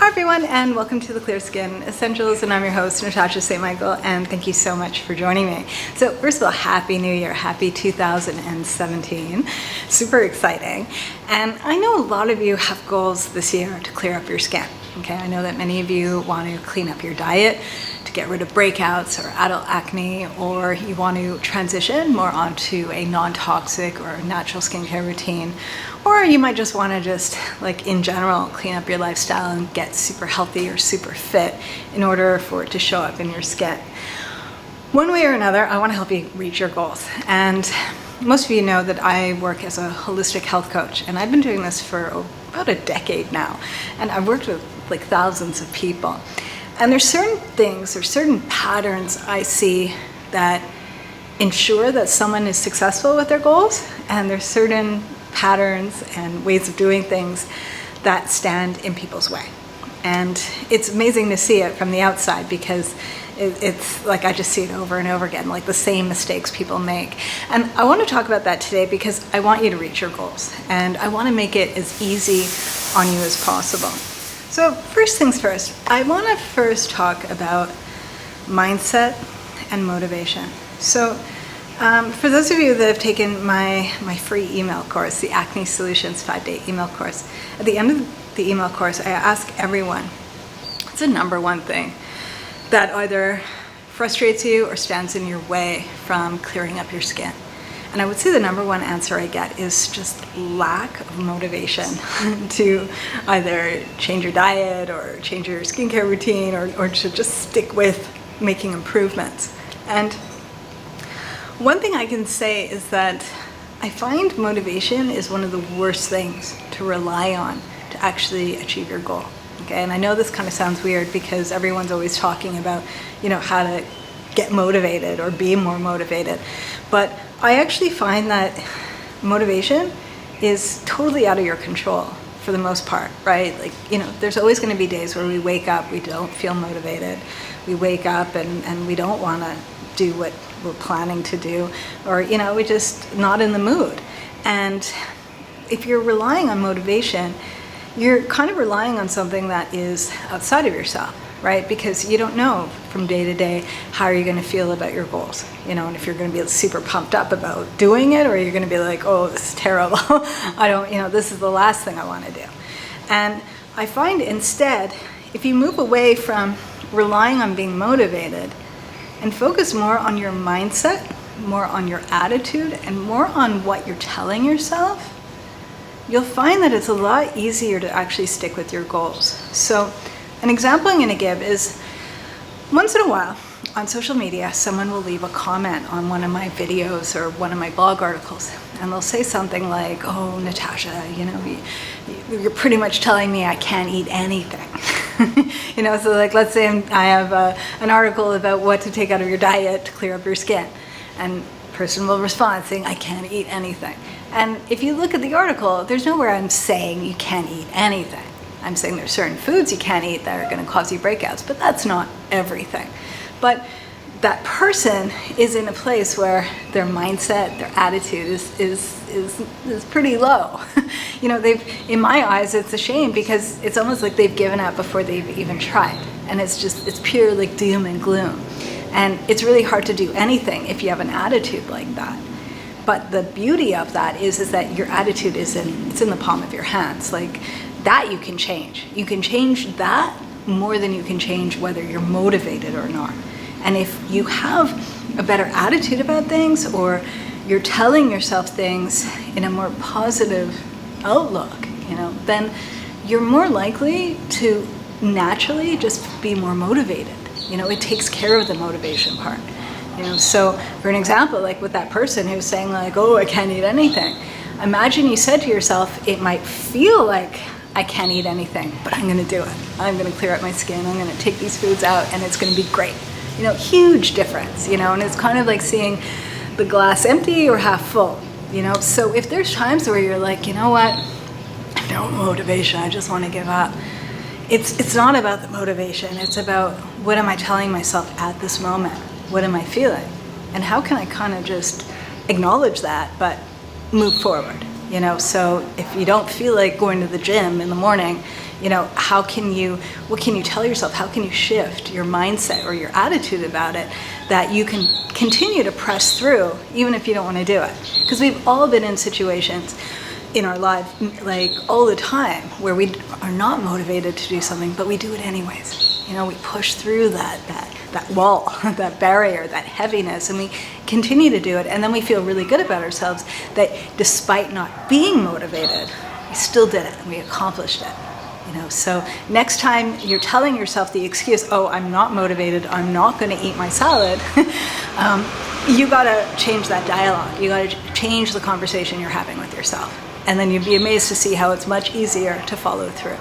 Hi everyone, and welcome to the Clear Skin Essentials, and I'm your host, Natasha St. Michael, and thank you so much for joining me. So first of all, Happy New Year, happy 2017. Super exciting. And I know a lot of you have goals this year to clear up your skin. Okay, I know that many of you want to clean up your diet, to get rid of breakouts or adult acne, or you want to transition more onto a non-toxic or natural skincare routine, or you might just want to just, like in general, clean up your lifestyle and get super healthy or super fit in order for it to show up in your skin. One way or another, I want to help you reach your goals. And most of you know that I work as a holistic health coach, and I've been doing this for about a decade now. And I've worked with like thousands of people. And there's certain things, there's certain patterns I see that ensure that someone is successful with their goals, and there's certain patterns and ways of doing things that stand in people's way. And it's amazing to see it from the outside, because it's like I just see it over and over again, like the same mistakes people make. And I want to talk about that today because I want you to reach your goals, and I want to make it as easy on you as possible. So first things first, I want to first talk about mindset and motivation. So for those of you that have taken my free email course, the Acne Solutions 5-day email course, at the end of the email course, I ask everyone, what's the number one thing that either frustrates you or stands in your way from clearing up your skin? And I would say the number one answer I get is just lack of motivation to either change your diet or change your skincare routine, or to just stick with making improvements. And one thing I can say is that I find motivation is one of the worst things to rely on to actually achieve your goal. Okay, and I know this kind of sounds weird because everyone's always talking about, how to get motivated or be more motivated. But I actually find that motivation is totally out of your control for the most part, right? Like, there's always going to be days where we wake up, we don't feel motivated. We wake up and we don't want to do what we're planning to do, or, we're just not in the mood. And if you're relying on motivation, you're kind of relying on something that is outside of yourself, right? Because you don't know from day to day how are you going to feel about your goals, and if you're going to be super pumped up about doing it, or you're going to be like, oh, this is terrible. I don't, this is the last thing I want to do. And I find instead, if you move away from relying on being motivated and focus more on your mindset, more on your attitude, and more on what you're telling yourself, you'll find that it's a lot easier to actually stick with your goals. So an example I'm going to give is, once in a while on social media, someone will leave a comment on one of my videos or one of my blog articles, and they'll say something like, oh, Natasha, you're pretty much telling me I can't eat anything. So like, let's say I have an article about what to take out of your diet to clear up your skin, and the person will respond saying, I can't eat anything. And if you look at the article, there's nowhere I'm saying you can't eat anything. I'm saying there's certain foods you can't eat that are going to cause you breakouts, but that's not everything. But that person is in a place where their mindset, their attitude is pretty low. In my eyes, it's a shame, because it's almost like they've given up before they've even tried. And it's pure like doom and gloom. And it's really hard to do anything if you have an attitude like that. But the beauty of that is that your attitude it's in the palm of your hands. Like, that you can change. You can change that more than you can change whether you're motivated or not. And if you have a better attitude about things, or you're telling yourself things in a more positive outlook, then you're more likely to naturally just be more motivated. It takes care of the motivation part. So for an example, like with that person who's saying like, oh, I can't eat anything. Imagine you said to yourself, it might feel like I can't eat anything, but I'm going to do it. I'm going to clear up my skin. I'm going to take these foods out, and it's going to be great. Huge difference, and it's kind of like seeing the glass empty or half full, So if there's times where you're like, you know what, I have no motivation, I just want to give up. It's not about the motivation. It's about, what am I telling myself at this moment? What am I feeling? And how can I kind of just acknowledge that, but move forward? So if you don't feel like going to the gym in the morning, what can you tell yourself? How can you shift your mindset or your attitude about it that you can continue to press through even if you don't want to do it? Because we've all been in situations in our life, like all the time, where we are not motivated to do something, but we do it anyways. We push through that wall, that barrier, that heaviness, and we continue to do it. And then we feel really good about ourselves that despite not being motivated, we still did it and we accomplished it. So next time you're telling yourself the excuse, oh, I'm not motivated, I'm not going to eat my salad, you got to change that dialogue. You got to change the conversation you're having with yourself. And then you'd be amazed to see how it's much easier to follow through.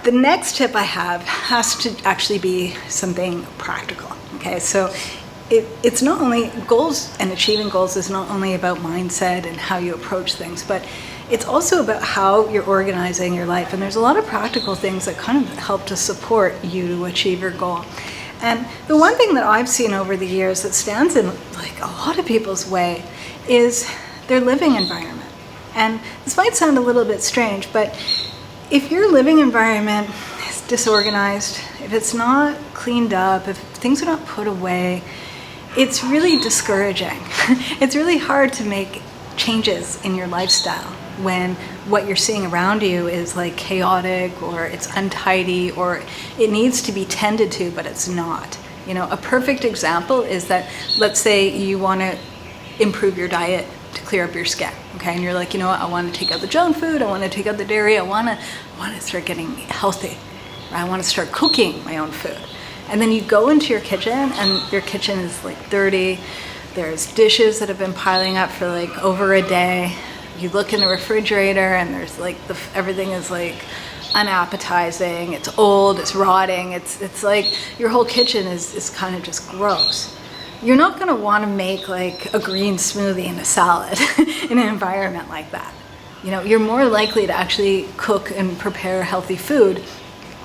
The next tip I have has to actually be something practical. Okay, so it's not only goals, and achieving goals is not only about mindset and how you approach things, but it's also about how you're organizing your life. And there's a lot of practical things that kind of help to support you to achieve your goal. And the one thing that I've seen over the years that stands in like a lot of people's way is their living environment. And this might sound a little bit strange, but if your living environment is disorganized, if it's not cleaned up, if things are not put away, it's really discouraging. It's really hard to make changes in your lifestyle when what you're seeing around you is like chaotic, or it's untidy, or it needs to be tended to, but it's not. A perfect example is that, let's say you want to improve your diet to clear up your skin, okay? And you're like, I want to take out the junk food, I want to take out the dairy, I want to start getting healthy, I want to start cooking my own food. And then you go into your kitchen, and your kitchen is like dirty, there's dishes that have been piling up for like over a day. You look in the refrigerator, and there's like everything is like unappetizing, it's old, it's rotting, it's like your whole kitchen is kind of just gross. You're not going to want to make like a green smoothie and a salad in an environment like that. You're more likely to actually cook and prepare healthy food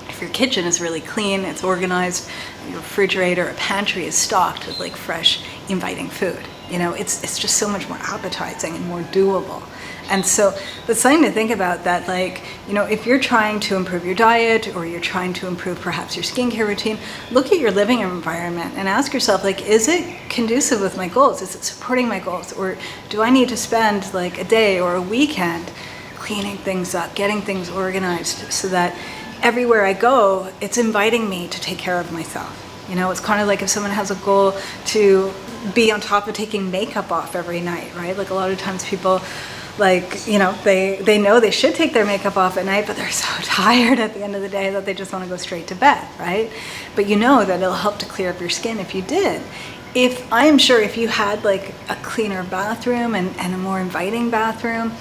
if your kitchen is really clean, it's organized, your refrigerator or pantry is stocked with like fresh, inviting food. It's just so much more appetizing and more doable. And so that's something to think about, that if you're trying to improve your diet, or you're trying to improve perhaps your skincare routine, look at your living environment and ask yourself, is it conducive with my goals? Is it supporting my goals? Or do I need to spend like a day or a weekend cleaning things up, getting things organized so that everywhere I go, it's inviting me to take care of myself? It's kind of like if someone has a goal to be on top of taking makeup off every night, right? Like a lot of times people they know they should take their makeup off at night, but they're so tired at the end of the day that they just want to go straight to bed, right? But that it'll help to clear up your skin if you did. I am sure if you had like a cleaner bathroom and a more inviting bathroom,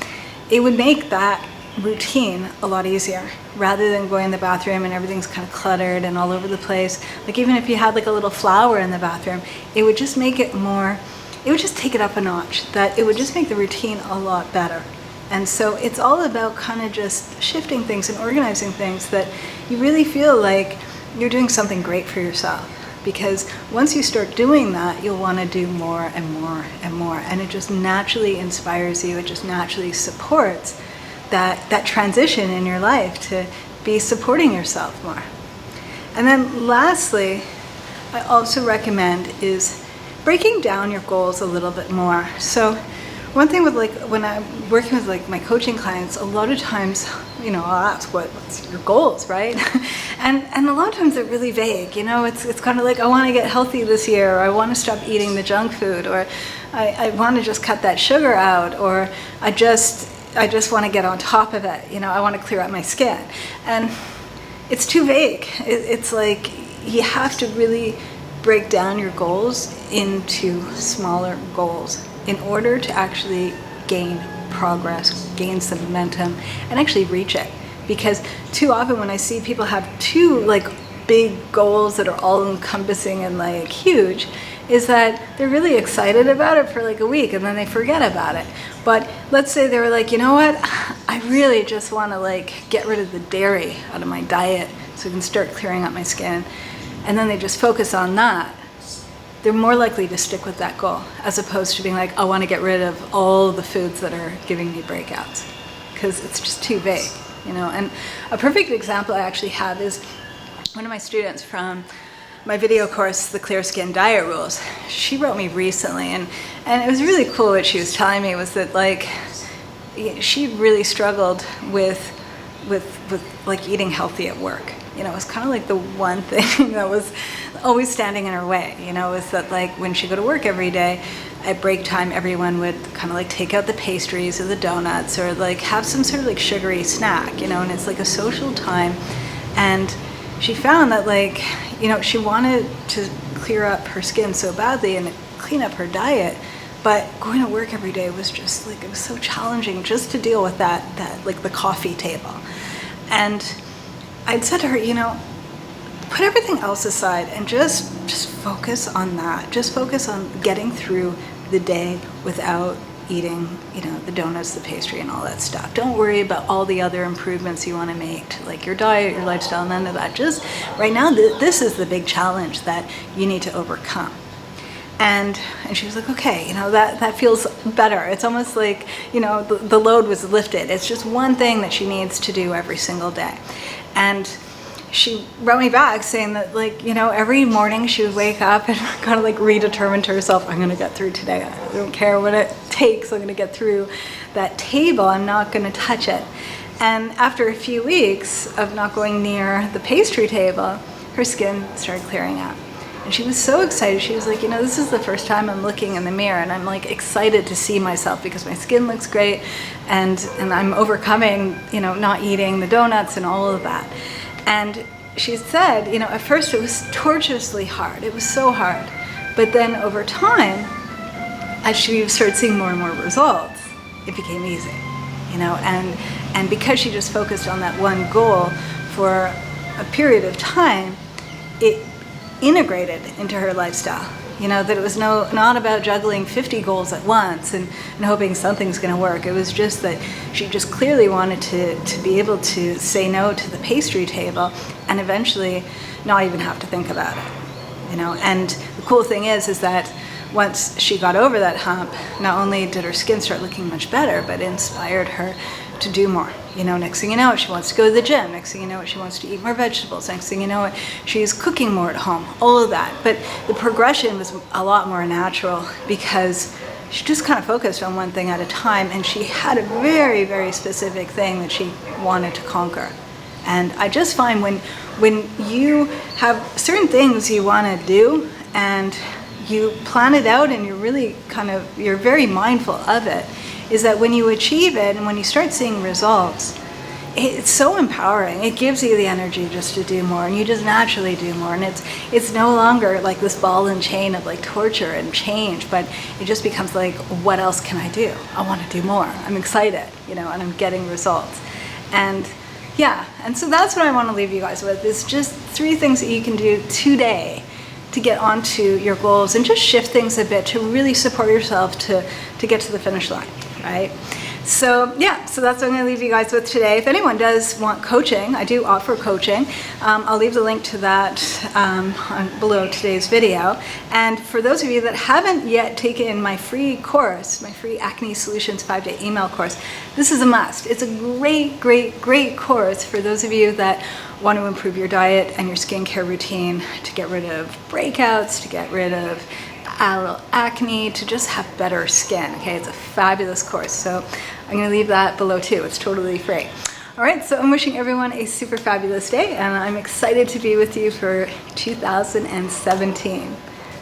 it would make that routine a lot easier, rather than going in the bathroom and everything's kind of cluttered and all over the place. Like even if you had like a little flower in the bathroom, it would just make it more, it would just take it up a notch, that it would just make the routine a lot better. And so it's all about kind of just shifting things and organizing things that you really feel like you're doing something great for yourself. Because once you start doing that, you'll want to do more and more and more. And it just naturally inspires you, it just naturally supports that transition in your life to be supporting yourself more. And then lastly, I also recommend is breaking down your goals a little bit more. So one thing with when I'm working with my coaching clients, a lot of times, I'll ask what's your goals, right? and a lot of times they're really vague. It's kind of like, I want to get healthy this year, or I want to stop eating the junk food, or I want to just cut that sugar out, or I just want to get on top of it. I want to clear out my skin. And it's too vague. It's like you have to really break down your goals into smaller goals in order to actually gain progress, gain some momentum, and actually reach it. Because too often when I see people have too big goals that are all encompassing and huge, is that they're really excited about it for a week and then they forget about it. But let's say they were like, I really just want to get rid of the dairy out of my diet so I can start clearing up my skin. And then they just focus on that. They're more likely to stick with that goal, as opposed to being like, I want to get rid of all the foods that are giving me breakouts, because it's just too vague. you know. And a perfect example I actually have is one of my students from my video course, The Clear Skin Diet Rules. She wrote me recently, and it was really cool. What she was telling me was that, like, she really struggled with like eating healthy at work. You know, it was kind of like the one thing that was always standing in her way, you know, is that, like, when she go to work every day, at break time, everyone would kind of like take out the pastries or the donuts or like have some sort of like sugary snack, you know, and it's like a social time. And she found that, like, you know, she wanted to clear up her skin so badly and clean up her diet, but going to work every day was just like, it was so challenging just to deal with that like the coffee table. And I'd said to her, you know, put everything else aside and just focus on that. Just focus on getting through the day without eating, you know, the donuts, the pastry, and all that stuff. Don't worry about all the other improvements you want to make to, like, your diet, your lifestyle, none of that. Just right now, this is the big challenge that you need to overcome. And she was like, okay, you know, that feels better. It's almost like, you know, the load was lifted. It's just one thing that she needs to do every single day. And she wrote me back saying that, like, you know, every morning she would wake up and kind of like redetermine to herself, I'm going to get through today. I don't care what it takes. I'm going to get through that table. I'm not going to touch it. And after a few weeks of not going near the pastry table, her skin started clearing up. And she was so excited. She was like, you know, this is the first time I'm looking in the mirror and I'm like excited to see myself because my skin looks great and I'm overcoming, you know, not eating the donuts and all of that. And she said, you know, at first it was torturously hard. It was so hard. But then over time, as she started seeing more and more results, it became easy, you know, and because she just focused on that one goal for a period of time, it integrated into her lifestyle. You know, that it was not about juggling 50 goals at once and hoping something's going to work. It was just that she just clearly wanted to be able to say no to the pastry table and eventually not even have to think about it. You know, and the cool thing is that once she got over that hump, not only did her skin start looking much better, but it inspired her to do more. You know, next thing you know, she wants to go to the gym. Next thing you know, she wants to eat more vegetables. Next thing you know, she's cooking more at home, all of that. But the progression was a lot more natural because she just kind of focused on one thing at a time, and she had a very, very specific thing that she wanted to conquer. And I just find when you have certain things you want to do and you plan it out and you're really you're very mindful of it, is that when you achieve it and when you start seeing results, it's so empowering. It gives you the energy just to do more, and you just naturally do more. And it's no longer like this ball and chain of like torture and change, but it just becomes like, what else can I do? I want to do more. I'm excited, you know, and I'm getting results. And yeah, and so that's what I want to leave you guys with, is just 3 things that you can do today to get onto your goals and just shift things a bit to really support yourself to get to the finish line. Right? So yeah, so that's what I'm going to leave you guys with today. If anyone does want coaching, I do offer coaching. I'll leave the link to that below today's video. And for those of you that haven't yet taken my free course, my free Acne Solutions 5-day email course, this is a must. It's a great, great, great course for those of you that want to improve your diet and your skincare routine, to get rid of breakouts, to get rid of acne, to just have better skin. Okay, it's a fabulous course. So I'm going to leave that below too. It's totally free. All right, so I'm wishing everyone a super fabulous day, and I'm excited to be with you for 2017.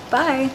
Bye.